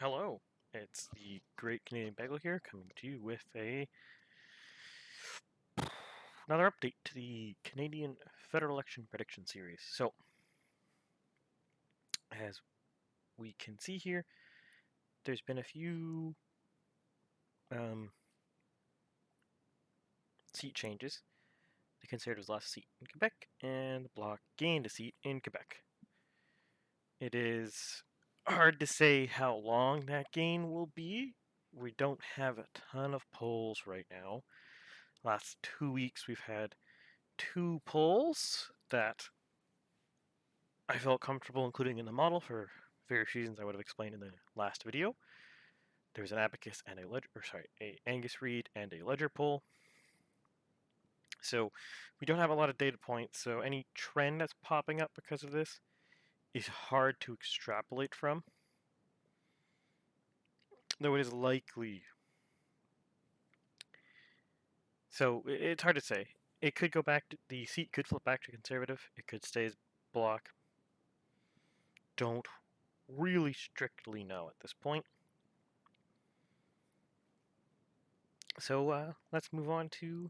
Hello, it's the Great Canadian Bagel here, coming to you with another update to the Canadian federal election prediction series. So, as we can see here, there's been a few seat changes. The Conservatives lost a seat in Quebec, and the Bloc gained a seat in Quebec. It is hard to say how long that gain will be. We don't have a ton of polls right now. Last 2 weeks we've had two polls that I felt comfortable including in the model for various reasons I would have explained in the last video. There's an abacus and a Angus Reid and a ledger poll. So we don't have a lot of data points, so any trend that's popping up because of this is hard to extrapolate from. Though it is likely. So it's hard to say. It could go back to, the seat could flip back to Conservative. It could stay as Bloc. Don't really strictly know at this point. So let's move on to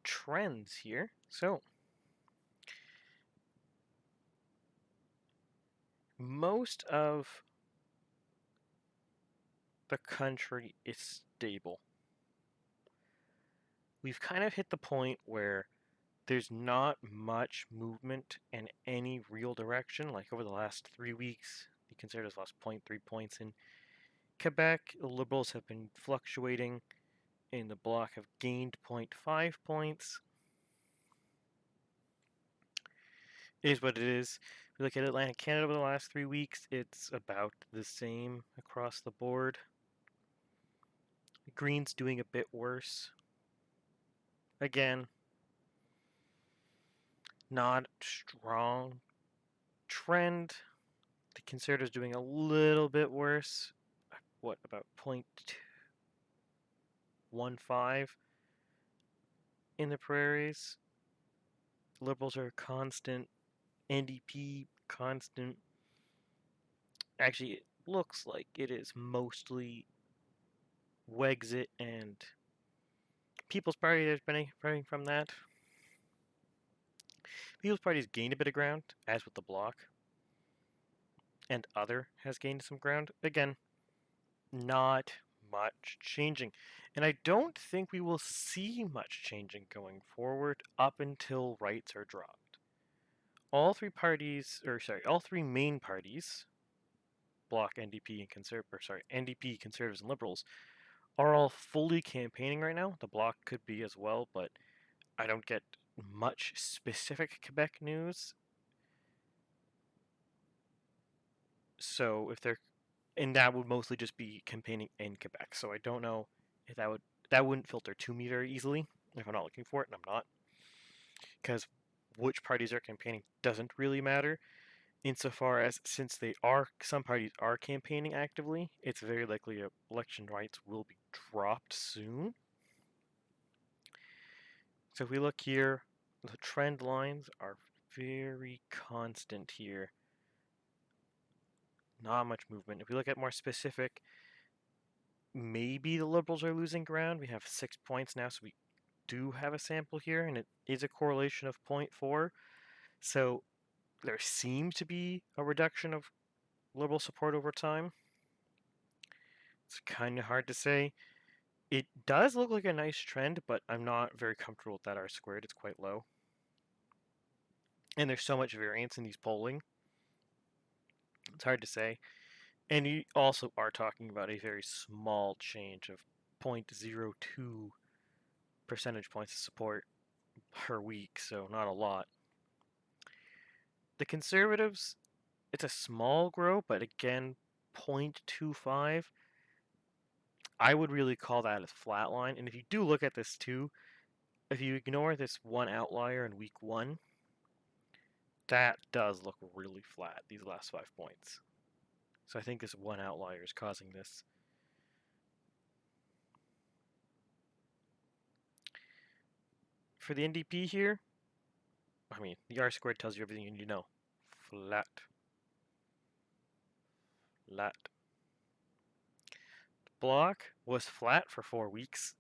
trends here. So most of the country is stable. We've kind of hit the point where there's not much movement in any real direction. Like over the last 3 weeks, the Conservatives lost 0.3 points in Quebec. The Liberals have been fluctuating, and the Bloc have gained 0.5 points. It is what it is. If we look at Atlantic Canada over the last 3 weeks, it's about the same across the board. The Green's doing a bit worse. Again, not strong trend. The Conservatives doing a little bit worse. What, about 0.15 in the prairies? Liberals are constant. NDP constant. Actually, it looks like it is mostly Wexit and People's Party that's benefiting from that. People's Party has gained a bit of ground, as with the Bloc. And Other has gained some ground. Again, not much changing. And I don't think we will see much changing going forward up until rights are dropped. All three main parties, Bloc, NDP, and NDP, Conservatives, and Liberals, are all fully campaigning right now. The Bloc could be as well, but I don't get much specific Quebec news. So and that would mostly just be campaigning in Quebec. So I don't know if that wouldn't filter to me very easily if I'm not looking for it, and I'm not, because which parties are campaigning doesn't really matter. Insofar as since some parties are campaigning actively, it's very likely election rights will be dropped soon. So if we look here, the trend lines are very constant here. Not much movement. If we look at more specific, maybe the Liberals are losing ground. We have 6 points now, so we do have a sample here, and it is a correlation of 0.4. So there seems to be a reduction of Liberal support over time. It's kind of hard to say. It does look like a nice trend, but I'm not very comfortable with that R squared. It's quite low. And there's so much variance in these polling. It's hard to say. And you also are talking about a very small change of 0.02 percentage points of support per week, so not a lot. The Conservatives, it's a small grow, but again, 0.25. I would really call that a flat line. And if you do look at this too, if you ignore this one outlier in week 1, that does look really flat, these last 5 points. So I think this one outlier is causing this. For the NDP here, I mean, the R squared tells you everything you need to know. flat. Flat. Block was flat for 4 weeks,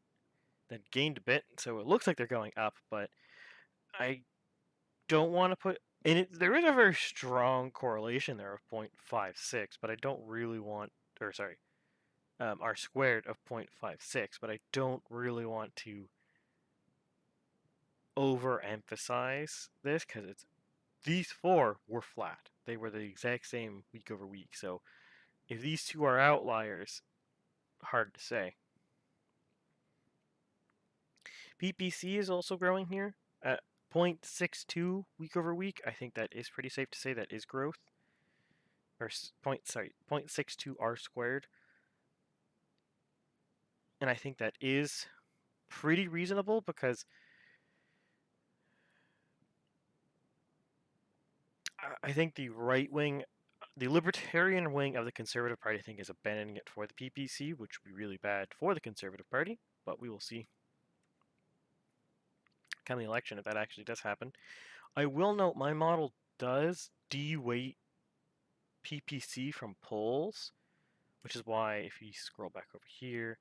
then gained a bit, so it looks like they're going up, but I don't want to put and there is a very strong correlation there of 0.56, but I don't really want, or sorry, r squared of 0.56, but I don't really want to overemphasize this because it's these four were flat. They were the exact same week over week. So if these two are outliers, hard to say. PPC is also growing here at 0.62 week over week. I think that is pretty safe to say that is growth. Or 0.62 r squared. And I think that is pretty reasonable because I think the right wing, the libertarian wing of the Conservative Party, I think, is abandoning it for the PPC, which would be really bad for the Conservative Party, but we will see coming election if that actually does happen. I will note my model does de-weight PPC from polls, which is why if you scroll back over here,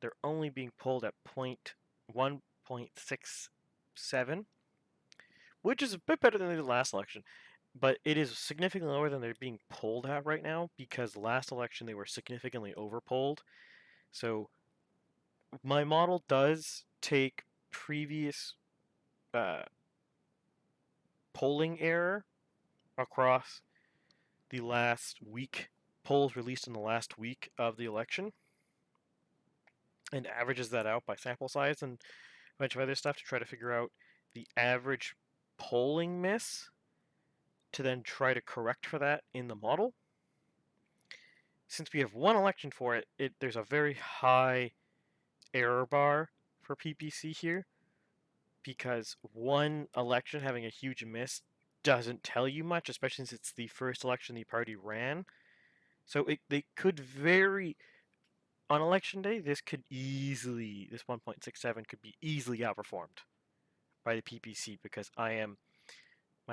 they're only being polled at 1.67, which is a bit better than the last election. But it is significantly lower than they're being polled at right now because the last election they were significantly overpolled. So my model does take previous polling error across the last week, polls released in the last week of the election, and averages that out by sample size and a bunch of other stuff to try to figure out the average polling miss to then try to correct for that in the model. Since we have one election for it, there's a very high error bar for PPC here because one election having a huge miss doesn't tell you much, especially since it's the first election the party ran. So they could vary on election day. This 1.67 could be easily outperformed by the PPC because my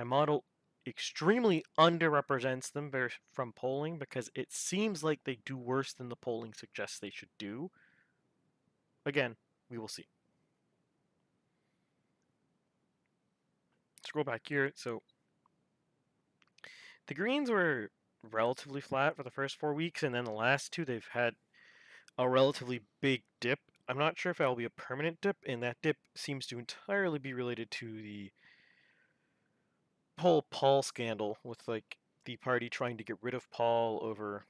model extremely underrepresents them from polling because it seems like they do worse than the polling suggests they should do. Again, we will see. Scroll back here. So the Greens were relatively flat for the first 4 weeks, and then the last two they've had a relatively big dip. I'm not sure if that will be a permanent dip, and that dip seems to entirely be related to the whole Paul scandal with like the party trying to get rid of Paul over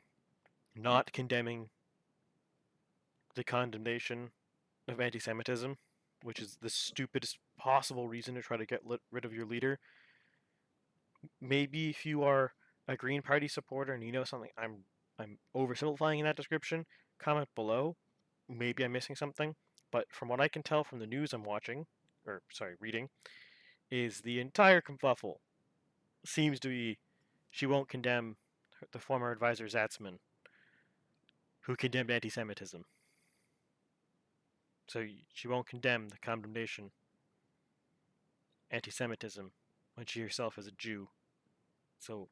not condemning the condemnation of anti-Semitism, which is the stupidest possible reason to try to get rid of your leader. Maybe if you are a Green Party supporter and you know something I'm oversimplifying in that description, comment below. Maybe I'm missing something, but from what I can tell from the news I'm watching, or sorry, reading, is the entire kerfuffle seems to be she won't condemn the former advisor Zatzman, who condemned anti-Semitism. So she won't condemn the condemnation anti-Semitism when she herself is a Jew. So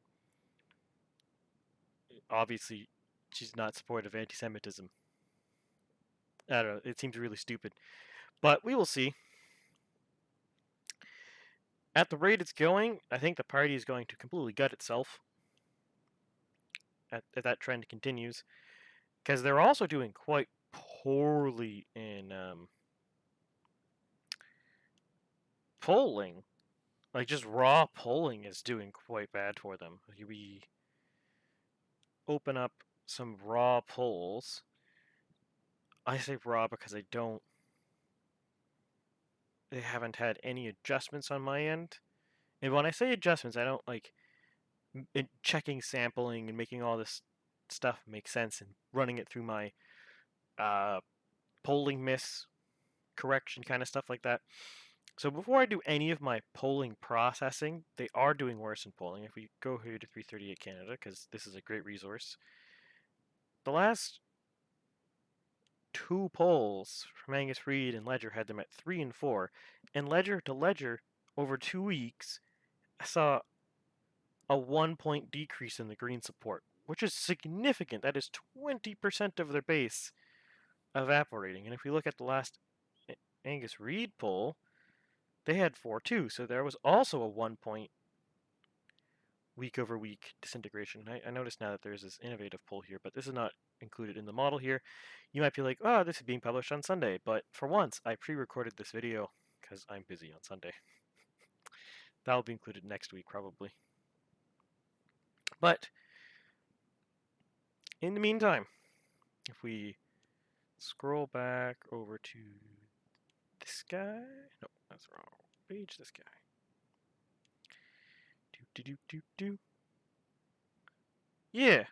obviously she's not supportive of anti-Semitism. I don't know, it seems really stupid. But we will see. At the rate it's going, I think the party is going to completely gut itself if that trend continues. Because they're also doing quite poorly in polling. Like, just raw polling is doing quite bad for them. We open up some raw polls. I say raw because they haven't had any adjustments on my end. And when I say adjustments, I don't like checking sampling and making all this stuff make sense and running it through my polling miss correction kind of stuff like that. So before I do any of my polling processing, they are doing worse in polling. If we go here to 338 Canada, because this is a great resource, the last two polls from Angus Reid and Ledger had them at 3 and 4, and ledger to ledger over 2 weeks, I saw a 1-point decrease in the Green support, which is significant. That is 20% of their base evaporating. And if we look at the last Angus Reid poll, they had 4 too, so there was also a 1-point week over week disintegration. I noticed now that there's this innovative poll here, but this is not included in the model here. You might be like, oh, this is being published on Sunday, but for once, I pre-recorded this video because I'm busy on Sunday. That'll be included next week, probably. But in the meantime, if we scroll back over to this guy, no, that's the wrong page, this guy. Yeah.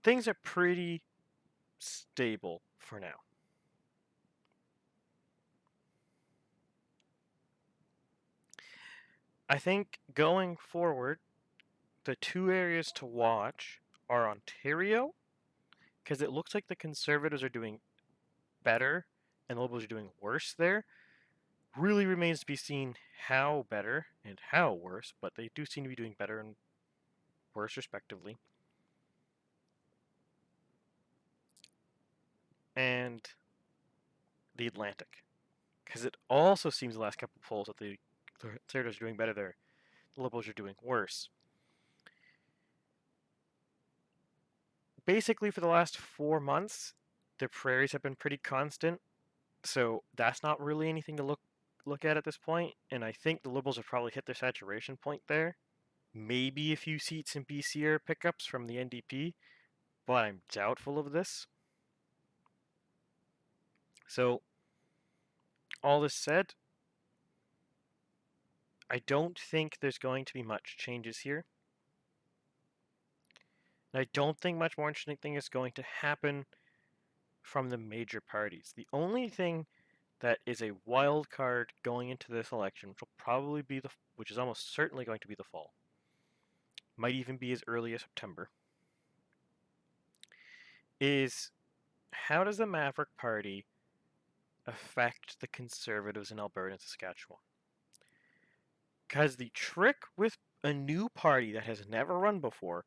Things are pretty stable for now. I think going forward, the 2 areas to watch are Ontario, because it looks like the Conservatives are doing better and the Liberals are doing worse there. Really remains to be seen how better and how worse, but they do seem to be doing better and worse respectively. And the Atlantic, because it also seems the last couple of polls that the Conservatives are doing better there, the Liberals are doing worse. Basically, for the last 4 months, the prairies have been pretty constant, so that's not really anything to look at this point. And I think the Liberals have probably hit their saturation point there. Maybe a few seats in BC are pickups from the NDP, but I'm doubtful of this. So, all this said, I don't think there's going to be much changes here. And I don't think much more interesting thing is going to happen from the major parties. The only thing that is a wild card going into this election, which will probably be which is almost certainly going to be the fall, might even be as early as September, is how does the Maverick Party affect the Conservatives in Alberta and Saskatchewan? Because the trick with a new party that has never run before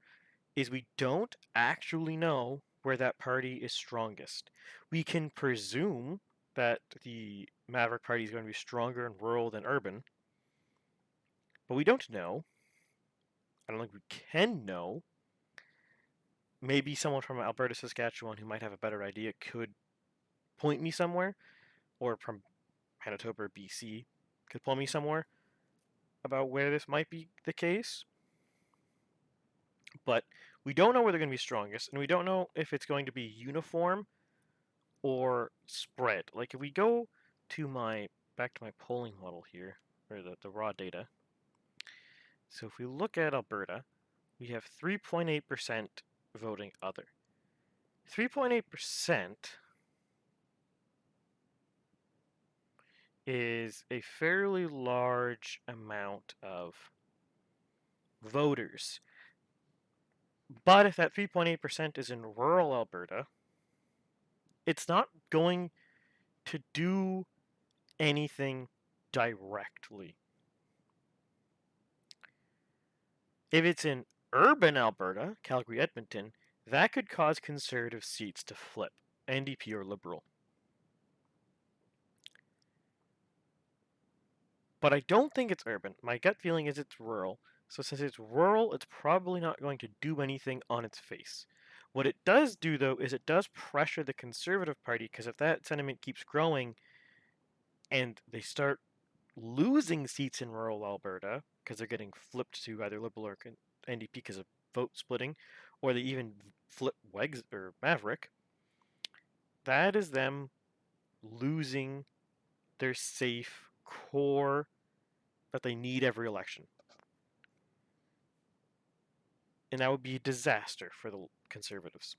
is we don't actually know where that party is strongest. We can presume that the Maverick Party is going to be stronger in rural than urban, but we don't know. I don't think we can know. Maybe someone from Alberta, Saskatchewan who might have a better idea could point me somewhere, or from Manitoba or BC could point me somewhere about where this might be the case. But we don't know where they're going to be strongest, and we don't know if it's going to be uniform or spread. Like if we go to back to my polling model here, or the raw data. So if we look at Alberta, we have 3.8% voting other. 3.8% is a fairly large amount of voters. But if that 3.8% is in rural Alberta, it's not going to do anything directly. If it's in urban Alberta, Calgary, Edmonton, that could cause Conservative seats to flip, NDP or Liberal. But I don't think it's urban. My gut feeling is it's rural. So since it's rural, it's probably not going to do anything on its face. What it does do, though, is it does pressure the Conservative Party, because if that sentiment keeps growing and they start losing seats in rural Alberta, because they're getting flipped to either Liberal or NDP because of vote splitting, or they even flip Wegs or Maverick, that is them losing their safe core that they need every election. And that would be a disaster for the Conservatives.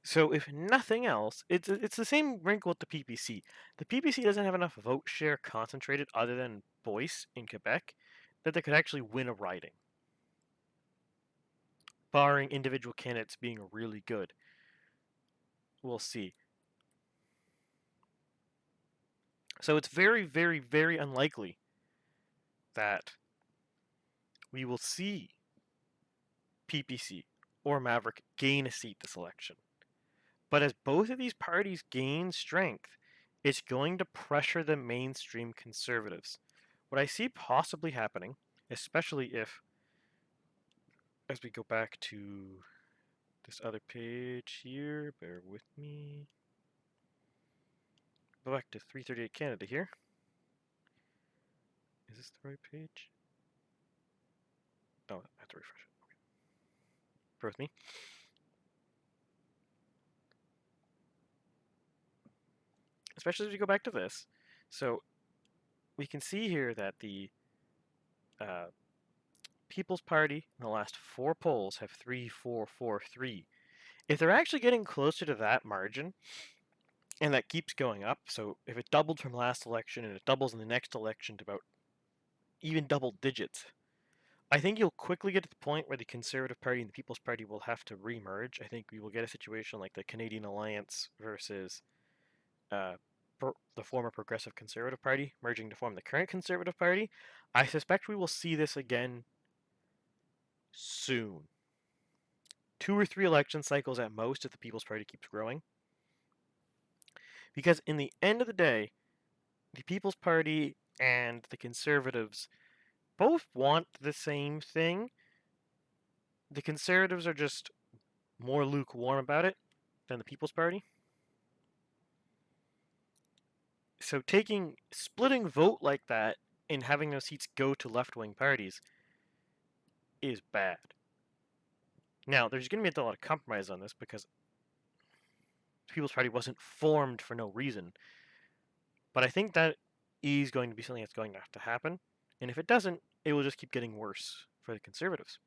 So if nothing else, it's the same wrinkle with the PPC. The PPC doesn't have enough vote share concentrated other than Boyce in Quebec that they could actually win a riding, barring individual candidates being really good. We'll see. So it's very, very, very unlikely that we will see PPC or Maverick gain a seat this election. But as both of these parties gain strength, it's going to pressure the mainstream conservatives. What I see possibly happening, especially if, as we go back to this other page here, bear with me. Go back to 338 Canada here. Is this the right page? No, I have to refresh it. Okay. Bear with me. Especially as we go back to this. So we can see here that the People's Party in the last 4 polls have 3, 4, 4, 3. If they're actually getting closer to that margin, and that keeps going up, so if it doubled from last election and it doubles in the next election to about even double digits, I think you'll quickly get to the point where the Conservative Party and the People's Party will have to re-merge. I think we will get a situation like the Canadian Alliance versus the former Progressive Conservative Party merging to form the current Conservative Party. I suspect we will see this again soon. 2 or 3 election cycles at most if the People's Party keeps growing. Because in the end of the day, the People's Party and the Conservatives both want the same thing. The Conservatives are just more lukewarm about it than the People's Party. So splitting vote like that and having those seats go to left-wing parties is bad. Now, there's going to be a lot of compromise on this because the People's Party wasn't formed for no reason. But I think that is going to be something that's going to have to happen. And if it doesn't, it will just keep getting worse for the Conservatives.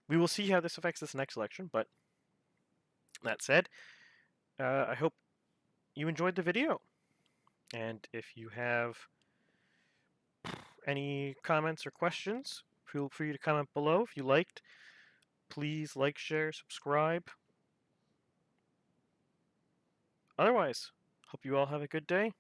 We will see how this affects this next election, but that said, I hope you enjoyed the video. And if you have any comments or questions, feel free to comment below. If you liked, please like, share, subscribe. Otherwise, hope you all have a good day.